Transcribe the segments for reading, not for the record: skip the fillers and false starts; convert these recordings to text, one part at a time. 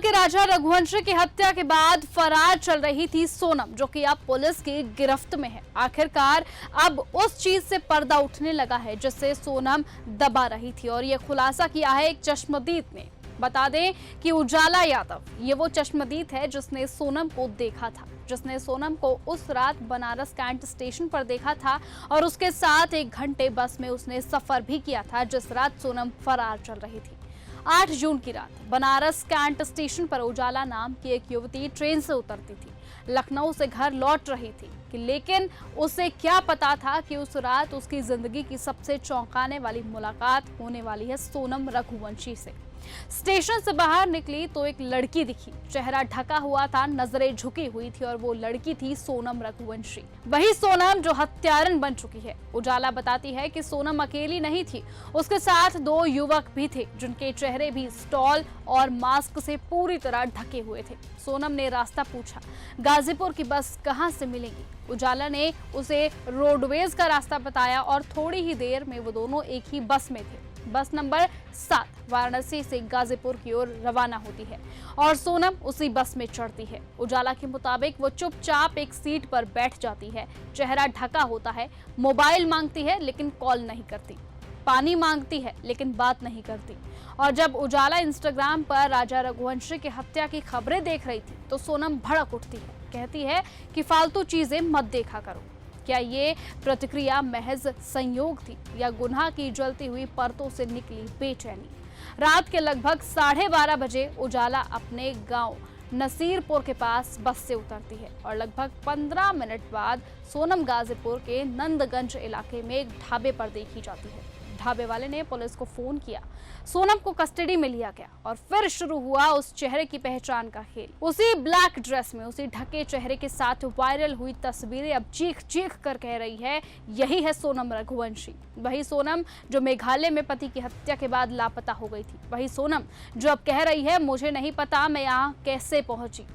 के राजा रघुवंशी की हत्या के बाद फरार चल रही थी सोनम, जो कि अब पुलिस की गिरफ्त में है। आखिरकार अब उस चीज से पर्दा उठने लगा है जिससे सोनम दबा रही थी, और ये खुलासा किया है एक चश्मदीद ने। बता दें कि उजाला यादव ये वो चश्मदीद है जिसने सोनम को देखा था, जिसने सोनम को उस रात बनारस कैंट स्टेशन पर देखा था, और उसके साथ 1 घंटे बस में उसने सफर भी किया था जिस रात सोनम फरार चल रही थी। 8 जून की रात बनारस कैंट स्टेशन पर उजाला नाम की एक युवती ट्रेन से उतरती थी, लखनऊ से घर लौट रही थी लेकिन उसे क्या पता था कि उस रात उसकी जिंदगी की सबसे चौंकाने वाली मुलाकात होने वाली है सोनम रघुवंशी से। स्टेशन से बाहर निकली तो एक लड़की दिखी, चेहरा ढका हुआ था, नजरें झुकी हुई थी, और वो लड़की थी सोनम रघुवंशी, वही सोनम जो हत्यारन बन चुकी है। उजाला बताती है कि सोनम अकेली नहीं थी, उसके साथ 2 युवक भी थे जिनके चेहरे भी स्टॉल और मास्क से पूरी तरह ढके हुए थे। सोनम ने रास्ता पूछा, गाजीपुर की बस कहां से मिलेगी? उजाला ने उसे रोडवेज का रास्ता बताया और थोड़ी ही देर में वो दोनों एक ही बस में थे। बस नंबर 7 वाराणसी से गाजीपुर की ओर रवाना होती है और सोनम उसी बस में चढ़ती है। उजाला के मुताबिक वो चुपचाप एक सीट पर बैठ जाती है, चेहरा ढका होता है, मोबाइल मांगती है लेकिन कॉल नहीं करती, पानी मांगती है लेकिन बात नहीं करती। और जब उजाला इंस्टाग्राम पर राजा रघुवंशी की हत्या की खबरें देख रही थी तो सोनम भड़क उठती है, कहती है कि फालतू चीजें मत देखा करो। क्या ये प्रतिक्रिया महज संयोग थी या गुनाह की जलती हुई परतों से निकली बेचैनी? रात के लगभग 12:30 बजे उजाला अपने गांव नसीरपुर के पास बस से उतरती है और लगभग 15 मिनट बाद सोनम गाजीपुर के नंदगंज इलाके में एक ढाबे पर देखी जाती है। ढाबे वाले ने पुलिस को फोन किया, सोनम को कस्टडी में लिया गया और फिर शुरू हुआ उस चेहरे की पहचान का खेल। उसी ब्लैक ड्रेस में, उसी ढके चेहरे के साथ वायरल हुई तस्वीरें अब चीख चीख कर कह रही है, यही है सोनम रघुवंशी। वही सोनम जो मेघालय में पति की हत्या के बाद लापता हो गई थी, वही सोनम जो अब कह रही है, मुझे नहीं पता मैं यहाँ कैसे पहुंची।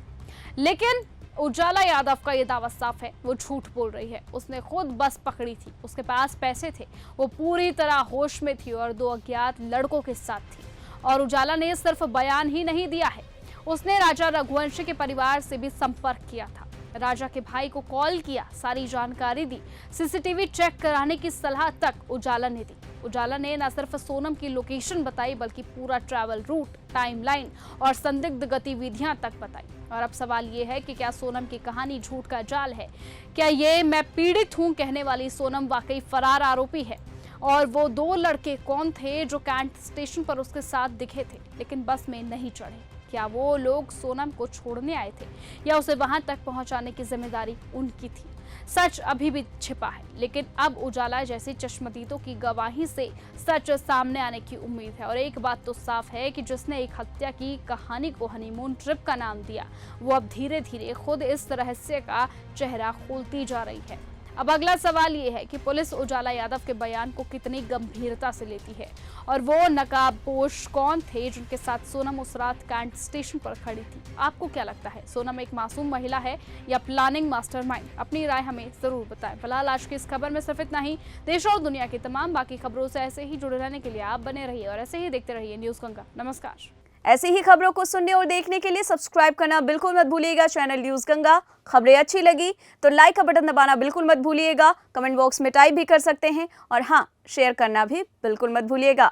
लेकिन उजाला यादव का ये दावा साफ है, वो झूठ बोल रही है। उसने खुद बस पकड़ी थी, उसके पास पैसे थे, वो पूरी तरह होश में थी और 2 अज्ञात लड़कों के साथ थी। और उजाला ने सिर्फ बयान ही नहीं दिया है, उसने राजा रघुवंशी के परिवार से भी संपर्क किया था, राजा के भाई को कॉल किया, सारी जानकारी दी, सीसीटीवी चेक कराने की सलाह तक उजाला ने दी। उजाला ने न सिर्फ सोनम की लोकेशन बताई बल्कि पूरा ट्रैवल रूट, टाइमलाइन और संदिग्ध गतिविधियां तक बताई। और अब सवाल ये है कि क्या सोनम की कहानी झूठ का जाल है? क्या ये मैं पीड़ित हूं कहने वाली सोनम वाकई फरार आरोपी है? और वो 2 लड़के कौन थे जो कैंट स्टेशन पर उसके साथ दिखे थे लेकिन बस में नहीं चढ़े? क्या वो लोग सोनम को छोड़ने आए थे या उसे वहां तक पहुंचाने की जिम्मेदारी उनकी थी? सच अभी भी छिपा है, लेकिन अब उजाला जैसी चश्मदीदों की गवाही से सच सामने आने की उम्मीद है। और एक बात तो साफ है कि जिसने एक हत्या की कहानी को हनीमून ट्रिप का नाम दिया, वो अब धीरे धीरे खुद इस रहस्य का चेहरा खोलती जा रही है। अब अगला सवाल ये है कि पुलिस उजाला यादव के बयान को कितनी गंभीरता से लेती है, और वो नकाबपोश कौन थे जिनके साथ सोनम उस रात कैंट स्टेशन पर खड़ी थी? आपको क्या लगता है, सोनम एक मासूम महिला है या प्लानिंग मास्टरमाइंड? अपनी राय हमें जरूर बताएं। फिलहाल आज की इस खबर में सिर्फ इतना ही। देश और दुनिया की तमाम बाकी खबरों से ऐसे ही जुड़े रहने के लिए आप बने रहिए और ऐसे ही देखते रहिए न्यूज़ गंगा। नमस्कार। ऐसी ही खबरों को सुनने और देखने के लिए सब्सक्राइब करना बिल्कुल मत भूलिएगा चैनल न्यूज़ गंगा। खबरें अच्छी लगी तो लाइक का बटन दबाना बिल्कुल मत भूलिएगा, कमेंट बॉक्स में टाइप भी कर सकते हैं और हाँ, शेयर करना भी बिल्कुल मत भूलिएगा।